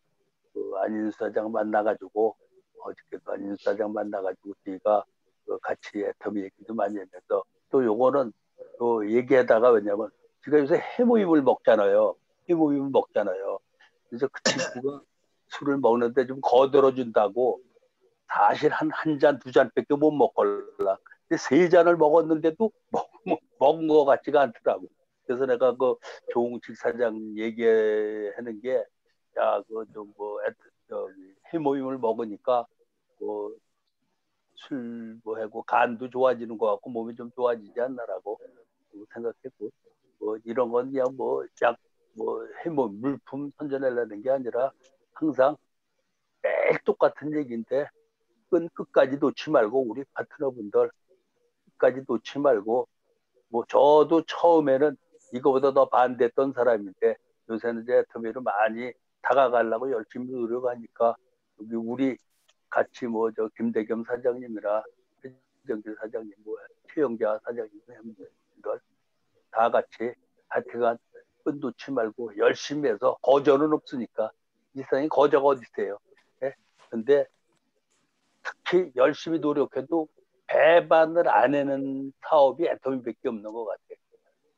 그 안인수 사장 만나가지고 어저께도 안인수 사장 만나가지고 저희가 그 같이 애터미 얘기도 많이 하면서 또 요거는 또 얘기하다가 왜냐면 제가 요새 해모임을 먹잖아요. 해모임을 먹잖아요. 그래서 그 친구가 술을 먹는데 좀 거들어 준다고 사실 한 잔, 두 잔밖에 못 먹걸라. 근데 세 잔을 먹었는데도 먹은 것 같지가 않더라고. 그래서 내가 그 조홍식 사장 얘기하는 게, 야, 해모임을 먹으니까 뭐 술 뭐 하고 간도 좋아지는 것 같고 몸이 좀 좋아지지 않나라고 생각했고 뭐 이런 건 그냥 뭐 해모임 물품 선전하려는 게 아니라 항상 매일 똑같은 얘기인데 끝까지 놓지 말고 우리 파트너분들 끝까지 놓지 말고 뭐 저도 처음에는 이거보다 더 반대했던 사람인데 요새는 이제 애터미로 많이 다가가려고 열심히 노력하니까 여기 우리 같이 뭐 저 김대겸 사장님이나 최정길 사장님, 뭐 최영자 사장님 다 같이 하여튼간 끝 놓지 말고 열심히 해서 거절은 없으니까 이 세상에 거저가 어디 있어요. 예? 근데 특히 열심히 노력해도 배반을 안 하는 사업이 애터미밖에 없는 것 같아요.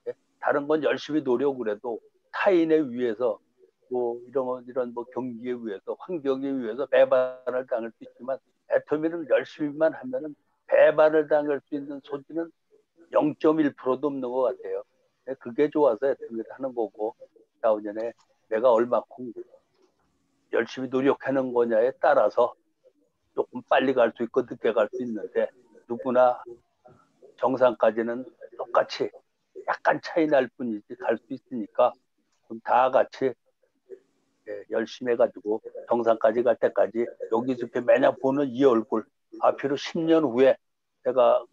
예? 다른 건 열심히 노력을 해도 타인에 의해서 뭐 이런 뭐 경기에 의해서 환경에 의해서 배반을 당할 수 있지만 애터미는 열심히만 하면은 배반을 당할 수 있는 소지는 0.1%도 없는 것 같아요. 그게 좋아서 애터미를 하는 거고 자우전에 내가 얼마큼 열심히 노력하는 거냐에 따라서 조금 빨리 갈 수 있고 늦게 갈 수 있는데 누구나 정상까지는 똑같이 약간 차이 날 뿐이지 갈 수 있으니까 좀 다 같이 열심히 해가지고 정상까지 갈 때까지 여기서 이렇게 매년 보는 이 얼굴 앞으로 10년 후에 내가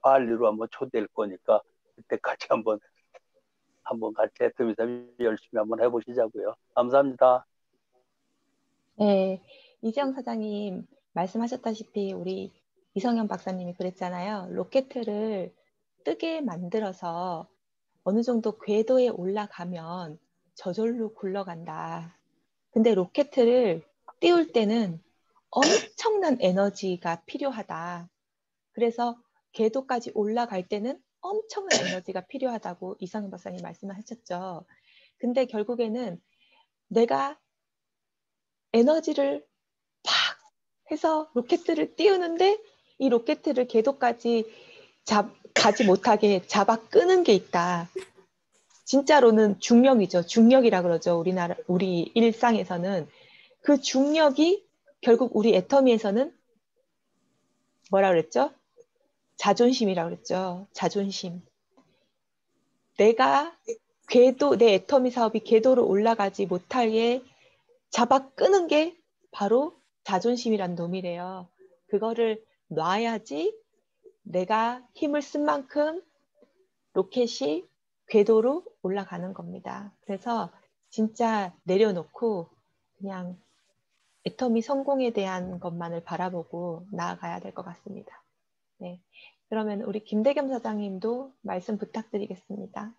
발리로 한번 초대할 거니까 그때까지 한번 같이 애터미사 열심히 한번 해보시자고요. 감사합니다.
네, 이재영 사장님 말씀하셨다시피 우리 이성현 박사님이 그랬잖아요. 로켓을 뜨게 만들어서 어느 정도 궤도에 올라가면 저절로 굴러간다. 근데 로켓을 띄울 때는 엄청난 에너지가 필요하다. 그래서 궤도까지 올라갈 때는 엄청난 에너지가 필요하다고 이상현 박사님 말씀하셨죠. 근데 결국에는 내가 에너지를 팍 해서 로켓을 띄우는데 이 로켓을 궤도까지 가지 못하게 잡아 끄는 게 있다. 진짜로는 중력이죠. 중력이라 그러죠. 우리 일상에서는. 그 중력이 결국 우리 애터미에서는 뭐라 그랬죠? 자존심이라 그랬죠. 자존심. 내가 내 애터미 사업이 궤도로 올라가지 못하게 잡아 끄는 게 바로 자존심이란 놈이래요. 그거를 놔야지 내가 힘을 쓴 만큼 로켓이 궤도로 올라가는 겁니다. 그래서 진짜 내려놓고 그냥 애터미 성공에 대한 것만을 바라보고 나아가야 될 것 같습니다. 네. 그러면 우리 김대겸 사장님도 말씀 부탁드리겠습니다.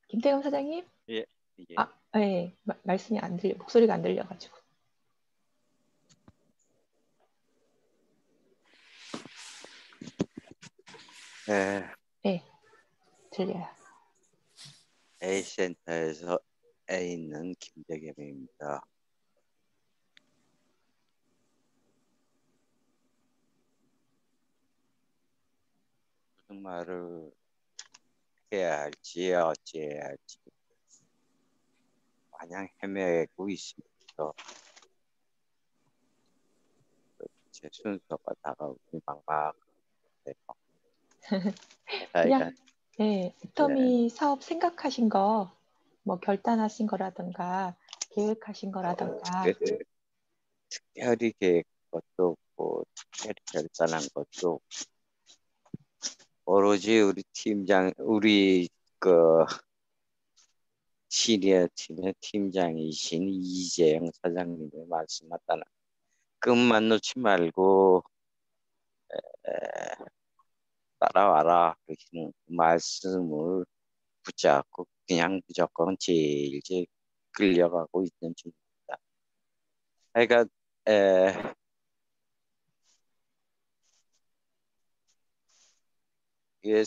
김대겸 사장님?
예, 예.
네. 말씀이 안 들려, 목소리가 안 들려가지고.
네,
네, 들려요.
A센터에서 에 있는 김대겸입니다. 무슨 말을 해야 할지 어찌해야 할지 마냥 헤매고 있습니다. 제 순서가 다가오니 막막해요.
그냥 네, 애터미 사업 생각하신 거, 뭐 결단하신 거라든가 계획하신 거라든가.
특별히 계획 것도 없고 특별히 결단한 것도 없고, 오로지 우리 그 시니어 팀의 팀장이신 이재영 사장님의 말씀만 끝만 놓지 말고 따라와라 그러시는 그 말씀을 붙잡고 그냥 무조건 제일 끌려가고 있는 중입니다. 그러니까 이게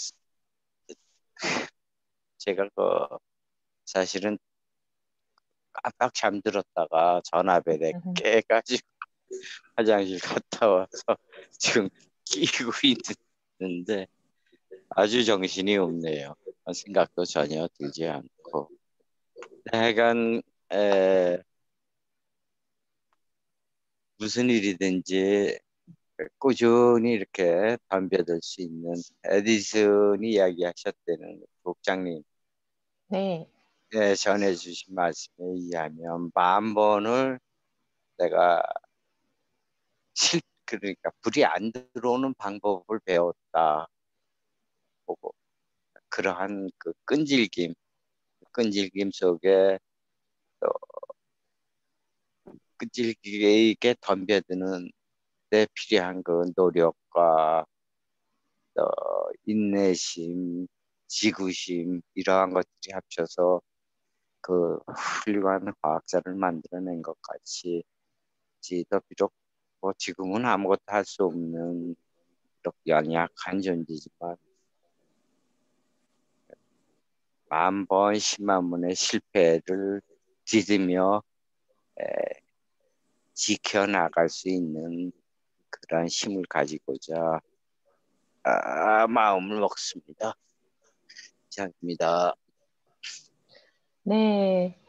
제가 사실은 깜빡 잠들었다가 전화벨에 깨가지고 화장실 갔다 와서 지금 끼고 있는데 아주 정신이 없네요. 생각도 전혀 들지 않고. 하여간 무슨 일이든지 꾸준히 이렇게 덤벼들 수 있는 에디슨이 이야기하셨다는 국장님
네.
전해주신 말씀에 의하면 10,000번을 내가 그러니까 불이 안 들어오는 방법을 배웠다 보고 그러한 그 끈질김 속에 또 끈질기게 덤벼드는 데 필요한 그 노력과 또 인내심, 지구심 이러한 것들이 합쳐서 그 훌륭한 과학자를 만들어낸 것 같이 또 비록 뭐 지금은 아무것도 할 수 없는 비록 연약한 존재지만 10,000번, 100,000번의 실패를 디디며 지켜나갈 수 있는 그런 힘을 가지고자 마음을 먹습니다. 이상입니다.
네.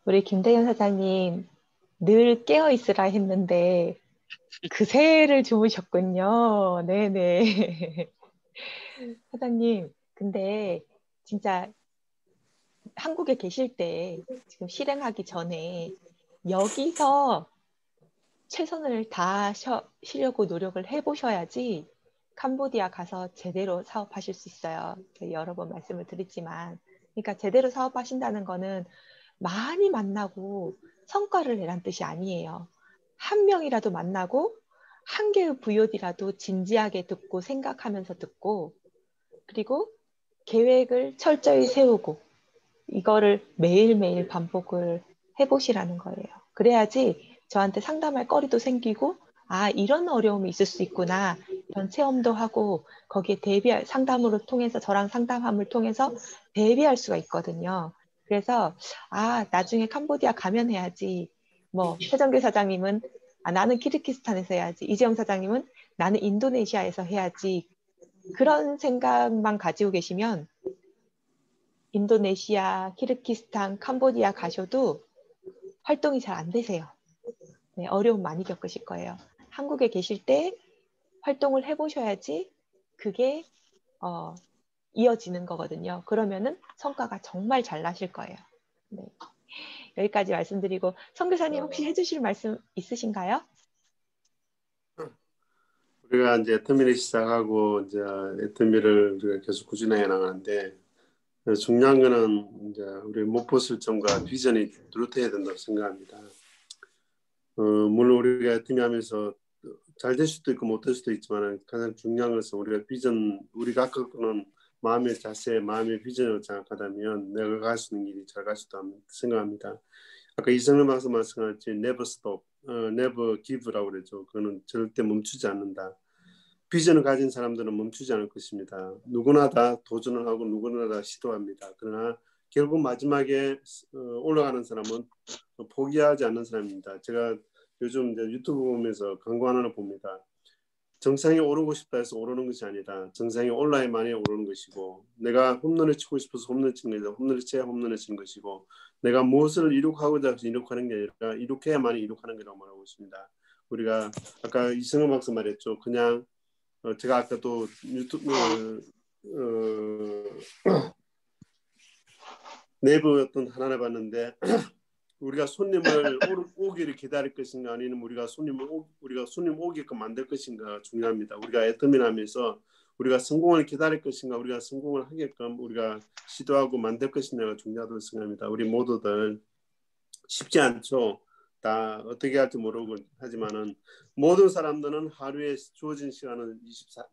우리 김대현 사장님 늘 깨어 있으라 했는데 그새를 주무셨군요. 네네. 사장님, 근데 진짜 한국에 계실 때 지금 실행하기 전에 여기서 최선을 다하시려고 노력을 해보셔야지 캄보디아 가서 제대로 사업하실 수 있어요. 여러 번 말씀을 드렸지만. 그러니까 제대로 사업하신다는 거는 많이 만나고 성과를 내란 뜻이 아니에요. 한 명이라도 만나고 한 개의 VOD라도 진지하게 듣고 생각하면서 듣고 그리고 계획을 철저히 세우고 이거를 매일매일 반복을 해보시라는 거예요. 그래야지 저한테 상담할 거리도 생기고 아, 이런 어려움이 있을 수 있구나. 이런 체험도 하고 거기에 대비할 상담으로 통해서 저랑 상담함을 통해서 대비할 수가 있거든요. 그래서 아, 나중에 캄보디아 가면 해야지. 뭐 최정규 사장님은 아, 나는 키르기스탄에서 해야지. 이재영 사장님은 나는 인도네시아에서 해야지. 그런 생각만 가지고 계시면 인도네시아, 키르기스탄, 캄보디아 가셔도 활동이 잘 안 되세요. 네, 어려움 많이 겪으실 거예요. 한국에 계실 때 활동을 해보셔야지 그게 이어지는 거거든요. 그러면은 성과가 정말 잘 나실 거예요. 네, 여기까지 말씀드리고 선교사님 혹시 해주실 말씀 있으신가요?
우리가 이제 애터미를 시작하고 이제 애터미를 우리가 계속 꾸준히 해 나가는데 중요한 거는 이제 우리 목표 설정과 비전이 뚜렷해야 된다고 생각합니다. 물론 우리가 애터미 하면서 잘 될 수도 있고 못 될 수도 있지만 가장 중요한 것은 우리가 비전, 우리가 갖고는 마음의 자세, 마음의 비전을 생각하다면 내가 갈 수 있는 길이 잘 갈 수 있다고 생각합니다. 아까 이성남 박사 말씀하셨지 never stop, never give라고 그랬죠. 그거는 절대 멈추지 않는다. 비전을 가진 사람들은 멈추지 않을 것입니다. 누구나 다 도전을 하고 누구나 다 시도합니다. 그러나 결국 마지막에 올라가는 사람은 포기하지 않는 사람입니다. 제가 요즘 이제 유튜브 보면서 광고 하나를 봅니다. 정상에 오르고 싶다 해서 오르는 것이 아니다. 정상에 올라야만이 오르는 것이고 내가 홈런을 치고 싶어서 홈런을 치는 것이다. 홈런을 쳐야 홈런을 치는 것이고 내가 무엇을 이룩하고자 해서 이룩하는 게 아니라 이룩해야만이 이룩하는 거라고 말하고 있습니다. 우리가 아까 이승훈 박사 말했죠. 그냥 제가 아까 또 유튜브 내부 어떤 하나를 봤는데 우리가 손님을 오기를 기다릴 것인가 아니면 우리가 손님 오게끔 만들 것인가 중요합니다. 우리가 애터미를 하면서 우리가 성공을 기다릴 것인가 우리가 성공을 하게끔 우리가 시도하고 만들 것인가가 중요하다고 생각합니다. 우리 모두들 쉽지 않죠. 다 어떻게 할지 모르고 하지만은 모든 사람들은 하루에 주어진 시간은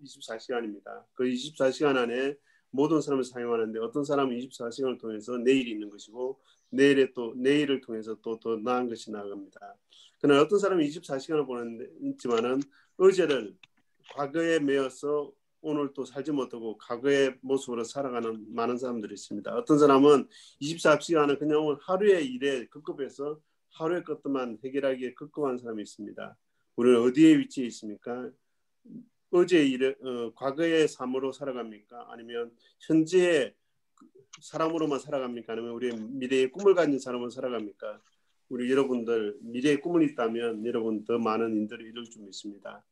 24시간입니다. 그 24시간 안에 모든 사람을 사용하는데 어떤 사람은 24시간을 통해서 내일이 있는 것이고 내일을 통해서 또 더 나은 것이 나아갑니다. 그러나 어떤 사람은 24시간을 보내는데 있지만은 어제를 과거에 매여서 오늘 또 살지 못하고 과거의 모습으로 살아가는 많은 사람들이 있습니다. 어떤 사람은 24시간을 그냥 오늘 하루의 일에 급급해서 하루의 것들만 해결하기에 급급한 사람이 있습니다. 우리는 어디에 위치해 있습니까? 어제의 일에 과거의 삶으로 살아갑니까? 아니면 현재의 사람으로만 살아갑니까? 아니면 우리의 미래의 꿈을 가진 사람으로 살아갑니까? 우리 여러분들 미래의 꿈을 있다면 여러분 더 많은 인들을 이룰 줄 믿습니다.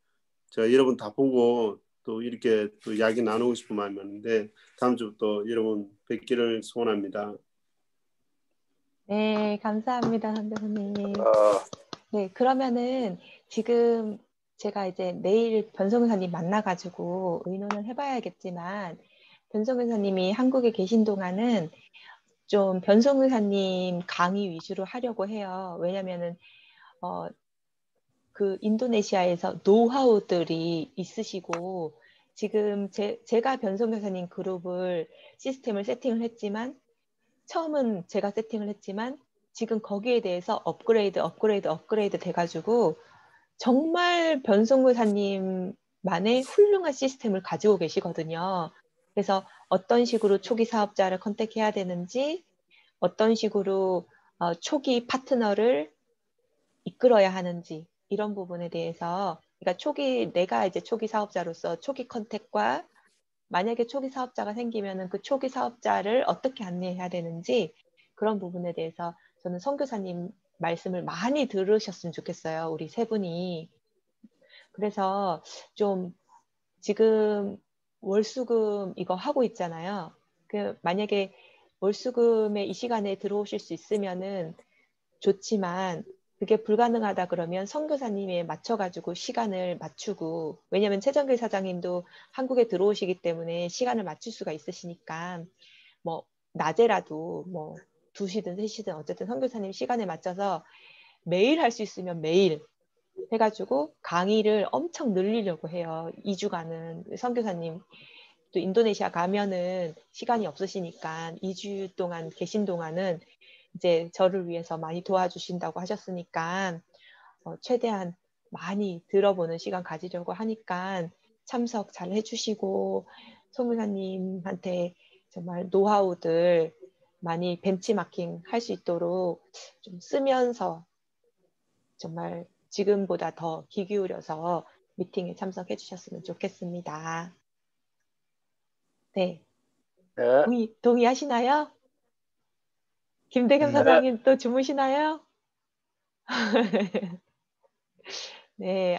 제가 여러분 다 보고 또 이렇게 또 이야기 나누고 싶은 마음이 많은데 다음 주부터 여러분 뵙기를 소원합니다.
네, 감사합니다, 선교사님. 네, 그러면은 지금 제가 이제 내일 변성교사님 만나가지고 의논을 해봐야겠지만 변성교사님이 한국에 계신 동안은 좀 변성교사님 강의 위주로 하려고 해요. 왜냐면은 그 인도네시아에서 노하우들이 있으시고 지금 제가 변성교사님 그룹을 시스템을 세팅을 했지만 처음은 제가 세팅을 했지만 지금 거기에 대해서 업그레이드 돼가지고 정말 변성교사님만의 훌륭한 시스템을 가지고 계시거든요. 그래서 어떤 식으로 초기 사업자를 컨택해야 되는지 어떤 식으로 초기 파트너를 이끌어야 하는지 이런 부분에 대해서 그러니까 내가 이제 초기 사업자로서 초기 컨택과 만약에 초기 사업자가 생기면은 그 초기 사업자를 어떻게 안내해야 되는지 그런 부분에 대해서 저는 선교사님 말씀을 많이 들으셨으면 좋겠어요. 우리 세 분이. 그래서 좀 지금 월수금 이거 하고 있잖아요. 그 만약에 월수금에 이 시간에 들어오실 수 있으면은 좋지만 그게 불가능하다 그러면 선교사님에 맞춰가지고 시간을 맞추고 왜냐면 최정길 사장님도 한국에 들어오시기 때문에 시간을 맞출 수가 있으시니까 뭐 낮에라도 뭐 2시든 3시든 어쨌든 선교사님 시간에 맞춰서 매일 할 수 있으면 매일 해가지고 강의를 엄청 늘리려고 해요. 2주간은 선교사님 또 인도네시아 가면은 시간이 없으시니까 2주 동안 계신 동안은 이제 저를 위해서 많이 도와주신다고 하셨으니까 최대한 많이 들어보는 시간 가지려고 하니까 참석 잘 해주시고 송은아님한테 정말 노하우들 많이 벤치마킹 할 수 있도록 좀 쓰면서 정말 지금보다 더 귀 기울여서 미팅에 참석해 주셨으면 좋겠습니다. 네.
네.
동의하시나요? 김대겸
네.
사장님 또 주무시나요? 네.